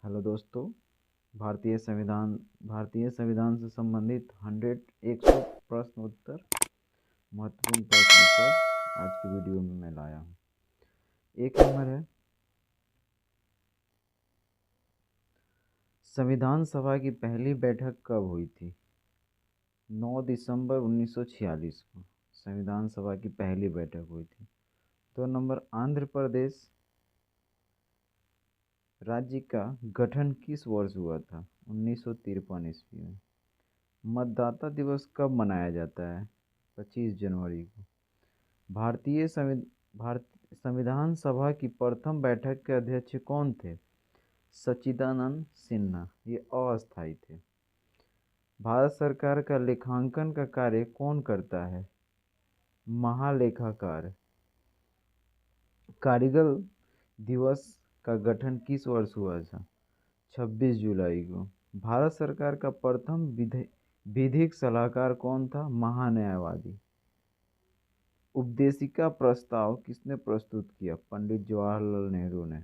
Hello दोस्तों। भारतीय संविधान से संबंधित 100 प्रश्न उत्तर महत्वपूर्ण प्रश्न उत्तर आज की वीडियो में मैं लाया हूँ। एक नंबर है, संविधान सभा की पहली बैठक कब हुई थी? 9 दिसंबर 1946 को संविधान सभा की पहली बैठक हुई थी। 2 नंबर, आंध्र प्रदेश राज्य का गठन किस वर्ष हुआ था? 1953 ईस्वी में। मतदाता दिवस कब मनाया जाता है? 25 जनवरी को। भारतीय संवि- भारत संविधान सभा की प्रथम बैठक के अध्यक्ष कौन थे? सच्चिदानंद सिन्हा, ये अस्थायी थे। भारत सरकार का लेखांकन का कार्य कौन करता है? महालेखाकार। कारगिल दिवस का गठन किस वर्ष हुआ था? 26 जुलाई को। भारत सरकार का प्रथम विधिक सलाहकार कौन था? महान्यायवादी। उपदेशिका प्रस्ताव किसने प्रस्तुत किया? पंडित जवाहरलाल नेहरू ने।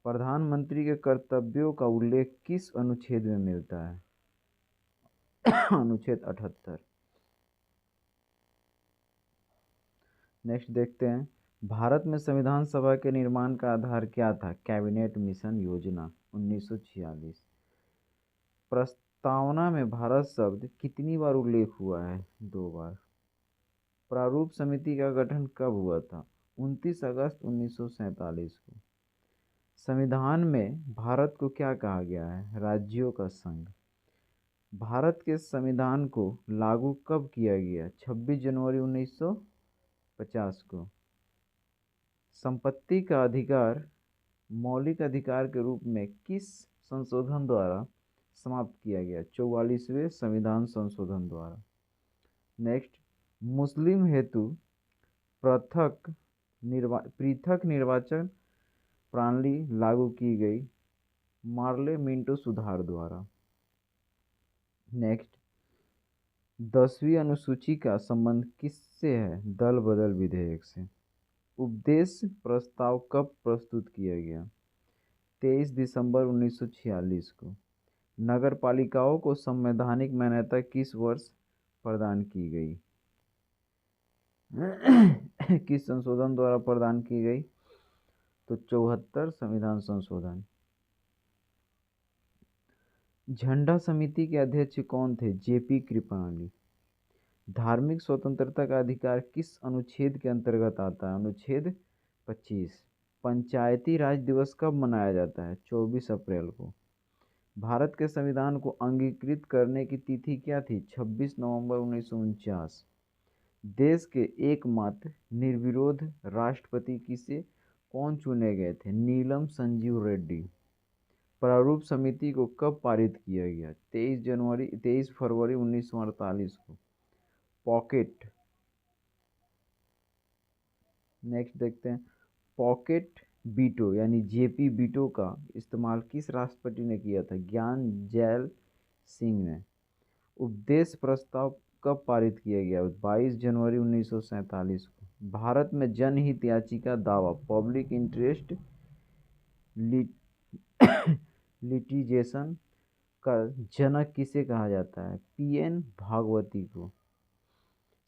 प्रधानमंत्री के कर्तव्यों का उल्लेख किस अनुच्छेद में मिलता है? अनुच्छेद 78। नेक्स्ट देखते हैं, भारत में संविधान सभा के निर्माण का आधार क्या था? कैबिनेट मिशन योजना 1946। प्रस्तावना में भारत शब्द कितनी बार उल्लेख हुआ है? 2 बार। प्रारूप समिति का गठन कब हुआ था? 29 अगस्त 1947 को। संविधान में भारत को क्या कहा गया है? राज्यों का संघ। भारत के संविधान को लागू कब किया गया? 26 जनवरी 1950 को। संपत्ति का अधिकार मौलिक अधिकार के रूप में किस संशोधन द्वारा समाप्त किया गया? 44वें संविधान संशोधन द्वारा। नेक्स्ट, मुस्लिम हेतु पृथक निर्वाचन प्रणाली लागू की गई मार्ले मिंटो सुधार द्वारा। नेक्स्ट, 10वीं अनुसूची का संबंध किससे है? दल बदल विधेयक से। उपदेश प्रस्ताव कब प्रस्तुत किया गया? 23 दिसंबर 1946 को। नगर पालिकाओं को संवैधानिक मान्यता किस वर्ष प्रदान की गई? किस संशोधन द्वारा प्रदान की गई? तो 74 संविधान संशोधन। झंडा समिति के अध्यक्ष कौन थे? जेपी कृपलानी। धार्मिक स्वतंत्रता का अधिकार किस अनुच्छेद के अंतर्गत आता है? अनुच्छेद 25। पंचायती राज दिवस कब मनाया जाता है? 24 अप्रैल को। भारत के संविधान को अंगीकृत करने की तिथि क्या थी? 26 नवंबर 1949। देश के एकमात्र निर्विरोध राष्ट्रपति किसे कौन चुने गए थे? नीलम संजीव रेड्डी। प्रारूप समिति को कब पारित किया गया? 23 फरवरी 1948 को। पॉकेट। नेक्स्ट देखते हैं, पॉकेट बीटो यानी जेपी बीटो का इस्तेमाल किस राष्ट्रपति ने किया था? ज्ञान जैल सिंह ने। उपदेश प्रस्ताव कब पारित किया गया? 22 जनवरी 1947 को। भारत में जनहित याचिका दावा पब्लिक इंटरेस्ट लिटिगेशन का जनक किसे कहा जाता है? पीएन भागवती को।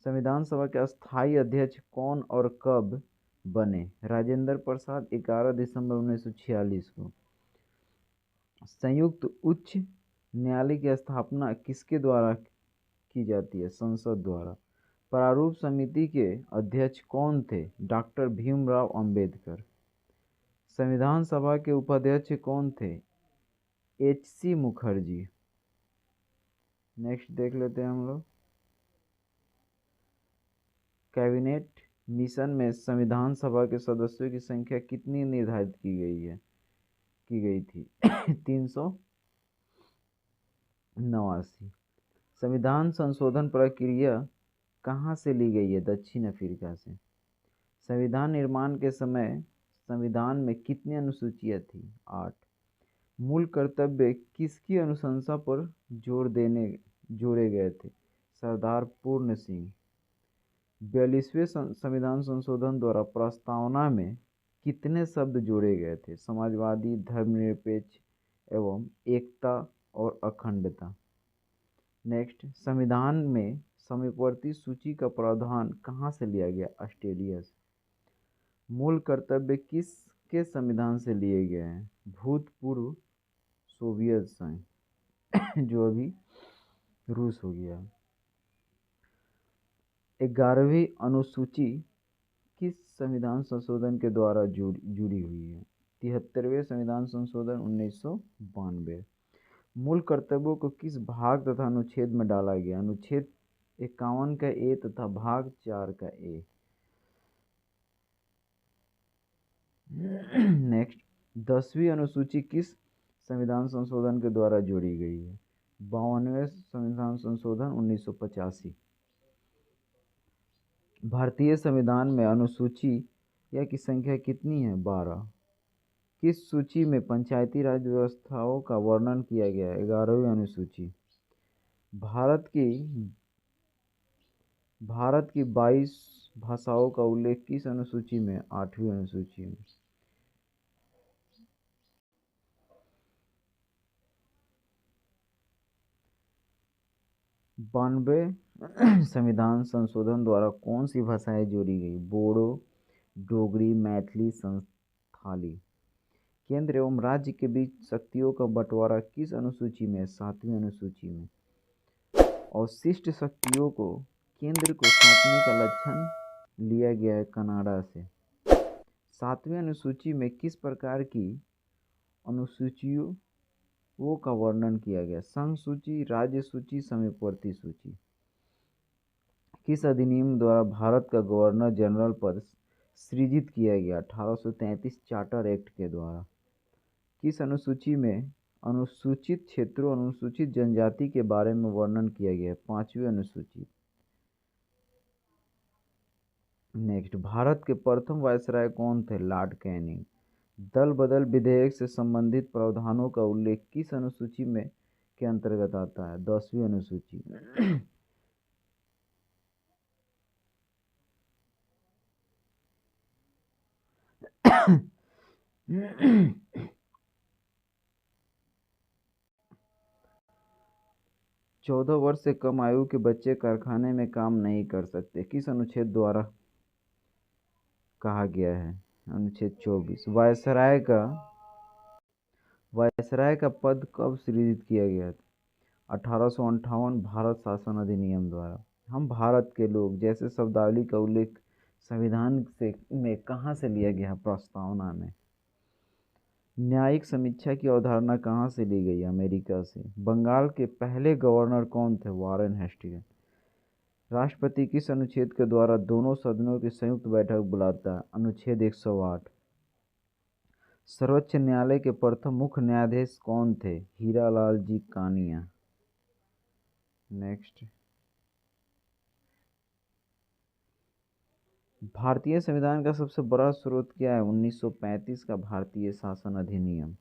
संविधान सभा के अस्थायी अध्यक्ष कौन और कब बने? राजेंद्र प्रसाद 11 दिसंबर 1946 को। संयुक्त उच्च न्यायालय की स्थापना किसके द्वारा की जाती है? संसद द्वारा। प्रारूप समिति के अध्यक्ष कौन थे? डॉक्टर भीमराव अंबेडकर। संविधान सभा के उपाध्यक्ष कौन थे? एच.सी. मुखर्जी। नेक्स्ट देख लेते हैं हम लोग, कैबिनेट मिशन में संविधान सभा के सदस्यों की संख्या कितनी निर्धारित की गई थी? 389। संविधान संशोधन प्रक्रिया कहाँ से ली गई है? दक्षिण अफ्रीका से। संविधान निर्माण के समय संविधान में कितनी अनुसूचियाँ थी? 8। मूल कर्तव्य किसकी अनुशंसा पर जोड़े गए थे? सरदार पूर्ण सिंह। 42वें संविधान संशोधन द्वारा प्रस्तावना में कितने शब्द जोड़े गए थे? समाजवादी, धर्मनिरपेक्ष एवं एकता और अखंडता। नेक्स्ट, संविधान में समीपवर्ती सूची का प्रावधान कहाँ से लिया गया? ऑस्ट्रेलिया से। मूल कर्तव्य किसके संविधान से लिए गए हैं? भूतपूर्व सोवियत संघ जो अभी रूस हो गया। 11वीं अनुसूची किस संविधान संशोधन के द्वारा जुड़ी हुई है? 73वें संविधान संशोधन 1992। मूल कर्तव्यों को किस भाग तथा अनुच्छेद में डाला गया? अनुच्छेद 51 का ए तथा भाग 4 का ए। नेक्स्ट, 10वीं अनुसूची किस संविधान संशोधन के द्वारा जोड़ी गई है? 52वें संविधान संशोधन 1985। भारतीय संविधान में अनुसूची की संख्या कितनी है? 12। किस सूची में पंचायती राज व्यवस्थाओं का वर्णन किया गया है? 11वीं अनुसूची। भारत की 22 भाषाओं का उल्लेख किस अनुसूची में? 8वीं अनुसूची में। 92 संविधान संशोधन द्वारा कौन सी भाषाएं जोड़ी गई? बोडो, डोगरी, मैथिली, संथाली। केंद्र एवं राज्य के बीच शक्तियों का बंटवारा किस अनुसूची में? 7वीं अनुसूची में। अवशिष्ट शक्तियों को केंद्र को सौंपने का लक्षण लिया गया है कनाडा से। 7वीं अनुसूची में किस प्रकार की अनुसूचियों का वर्णन किया गया? संघ सूची, राज्य सूची, समीपवर्ती सूची। किस अधिनियम द्वारा भारत का गवर्नर जनरल पद सृजित किया गया? 1833 चार्टर एक्ट के द्वारा। किस अनुसूची में अनुसूचित क्षेत्रों, अनुसूचित जनजाति के बारे में वर्णन किया गया है? 5वीं अनुसूची। नेक्स्ट, भारत के प्रथम वायसराय कौन थे? Lord Canning. दल बदल विधेयक से संबंधित प्रावधानों का उल्लेख किस अनुसूची में के अंतर्गत आता है? 10वीं अनुसूची। चौदह वर्ष से कम आयु के बच्चे कारखाने में काम नहीं कर सकते, किस अनुच्छेद द्वारा कहा गया है? अनुच्छेद 24। वायसराय का पद कब सृजित किया गया था? 1858 भारत शासन अधिनियम द्वारा। हम भारत के लोग जैसे शब्दावली का उल्लेख संविधान से में कहाँ से लिया गया? प्रस्तावना में। न्यायिक समीक्षा की अवधारणा कहाँ से ली गई? अमेरिका से। बंगाल के पहले गवर्नर कौन थे? Warren Hastings. राष्ट्रपति किस अनुच्छेद के द्वारा दोनों सदनों की संयुक्त बैठक बुलाता है? अनुच्छेद 108। सर्वोच्च न्यायालय के प्रथम मुख्य न्यायाधीश कौन थे? हीरालाल जी कानिया। नेक्स्ट, भारतीय संविधान का सबसे बड़ा स्रोत क्या है? 1935 का भारतीय शासन अधिनियम।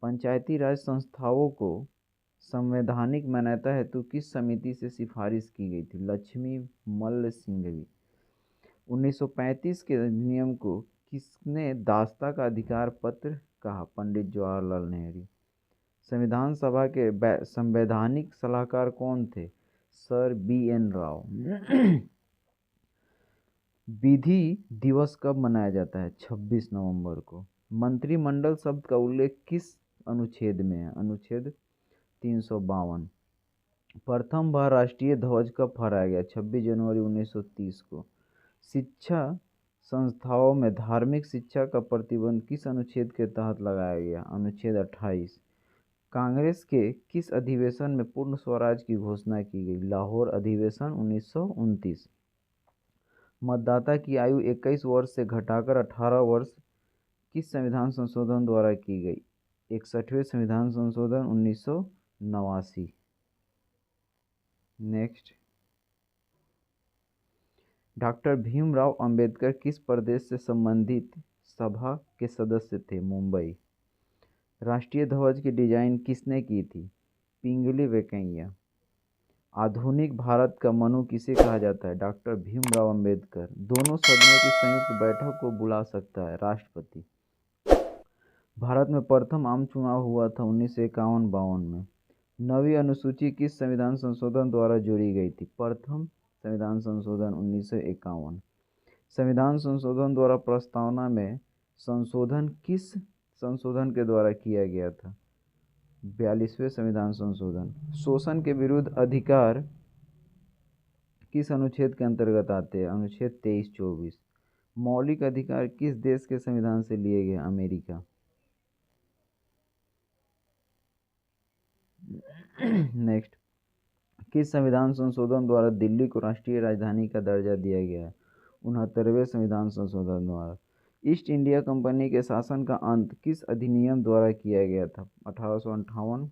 पंचायती राज संस्थाओं को संवैधानिक मान्यता हेतु किस समिति से सिफारिश की गई थी? लक्ष्मी मल्ल सिंघवी। 1935 के अधिनियम को किसने दास्ता का अधिकार पत्र कहा? पंडित जवाहरलाल नेहरू। संविधान सभा के संवैधानिक सलाहकार कौन थे? Sir BN Rao. विधि दिवस कब मनाया जाता है? 26 नवंबर को। मंत्रिमंडल शब्द का उल्लेख किस अनुच्छेद में है? अनुच्छेद 352। प्रथम बार राष्ट्रीय ध्वज कब फहराया गया? 26 जनवरी 1930 को। शिक्षा संस्थाओं में धार्मिक शिक्षा का प्रतिबंध किस अनुच्छेद के तहत लगाया गया? अनुच्छेद 28। कांग्रेस के किस अधिवेशन में पूर्ण स्वराज की घोषणा की गई? लाहौर अधिवेशन 1929। मतदाता की आयु 21 वर्ष से घटाकर 18 वर्ष किस संविधान संशोधन द्वारा की गई? 61वें संविधान संशोधन 1989। नेक्स्ट, डॉक्टर भीमराव अंबेडकर किस प्रदेश से संबंधित सभा के सदस्य थे? मुंबई। राष्ट्रीय ध्वज की डिजाइन किसने की थी? पिंगली वेंकैया। आधुनिक भारत का मनु किसे कहा जाता है? डॉक्टर भीमराव अंबेडकर। दोनों सदनों की संयुक्त बैठक को बुला सकता है? राष्ट्रपति। भारत में प्रथम आम चुनाव हुआ था 1951-52 में। नवी अनुसूची किस संविधान संशोधन द्वारा जोड़ी गई थी? प्रथम संविधान संशोधन 1951। संविधान संशोधन द्वारा प्रस्तावना में संशोधन किस संशोधन के द्वारा किया गया था? 42वें संविधान संशोधन। शोषण के विरुद्ध अधिकार किस अनुच्छेद के अंतर्गत आते हैं? अनुच्छेद 23-24। मौलिक अधिकार किस देश के संविधान से लिए गए? अमेरिका। नेक्स्ट, किस संविधान संशोधन द्वारा दिल्ली को राष्ट्रीय राजधानी का दर्जा दिया गया है? 69वें संविधान संशोधन द्वारा। ईस्ट इंडिया कंपनी के शासन का अंत किस अधिनियम द्वारा किया गया था? 1858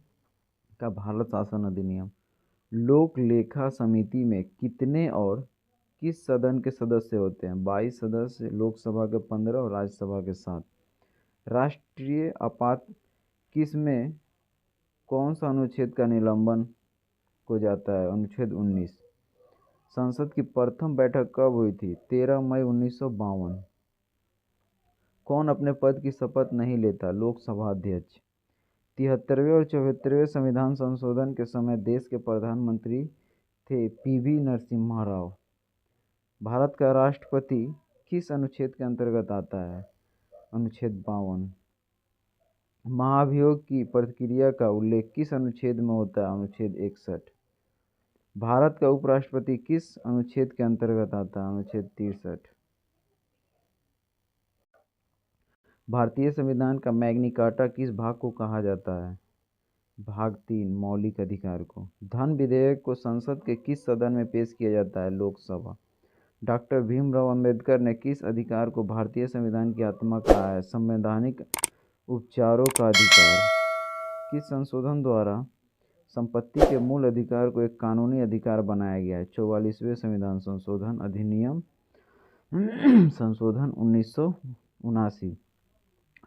का भारत शासन अधिनियम। लोक लेखा समिति में कितने और किस सदन के सदस्य होते हैं? 22 सदस्य, लोकसभा के 15 और राज्यसभा के 7। राष्ट्रीय आपात किस में कौन सा अनुच्छेद का निलंबन हो जाता है? अनुच्छेद 19। संसद की प्रथम बैठक कब हुई थी? 13 मई 1952। कौन अपने पद की शपथ नहीं लेता? लोकसभा अध्यक्ष। 73वें और 74वें संविधान संशोधन के समय देश के प्रधानमंत्री थे पीवी नरसिम्हा राव। भारत का राष्ट्रपति किस अनुच्छेद के अंतर्गत आता है? अनुच्छेद 52। महाभियोग की प्रक्रिया का उल्लेख किस अनुच्छेद में होता है? अनुच्छेद 61। भारत का उपराष्ट्रपति किस अनुच्छेद के अंतर्गत आता है? अनुच्छेद 63। भारतीय संविधान का मैग्ना कार्टा किस भाग को कहा जाता है? भाग 3, मौलिक अधिकार को। धन विधेयक को संसद के किस सदन में पेश किया जाता है? लोकसभा। डॉक्टर भीमराव अंबेडकर ने किस अधिकार को भारतीय संविधान की आत्मा कहा है? संवैधानिक उपचारों का अधिकार। किस संशोधन द्वारा संपत्ति के मूल अधिकार को एक कानूनी अधिकार बनाया गया है? 44वें संविधान संशोधन अधिनियम संशोधन 1979।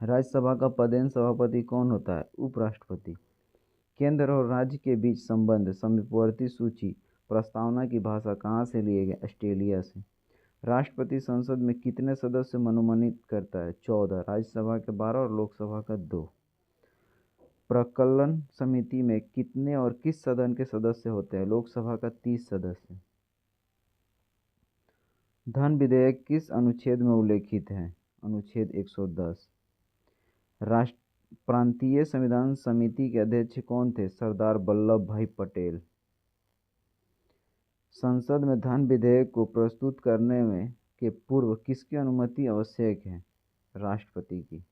राज्यसभा का पदेन सभापति कौन होता है? उपराष्ट्रपति। केंद्र और राज्य के बीच संबंध समीपवर्ती सूची प्रस्तावना की भाषा कहाँ से लिए गए? ऑस्ट्रेलिया से। राष्ट्रपति संसद में कितने सदस्य मनोनीत करता है? 14। राज्यसभा के 12 और लोकसभा का 2। प्रकलन समिति में कितने और किस सदन के सदस्य होते हैं? लोकसभा का 30 सदस्य। धन विधेयक किस अनुच्छेद में उल्लेखित है? अनुच्छेद 110। प्रांतीय संविधान समिति के अध्यक्ष कौन थे? सरदार वल्लभ भाई पटेल। संसद में धन विधेयक को प्रस्तुत करने में के पूर्व किसकी अनुमति आवश्यक है? राष्ट्रपति की।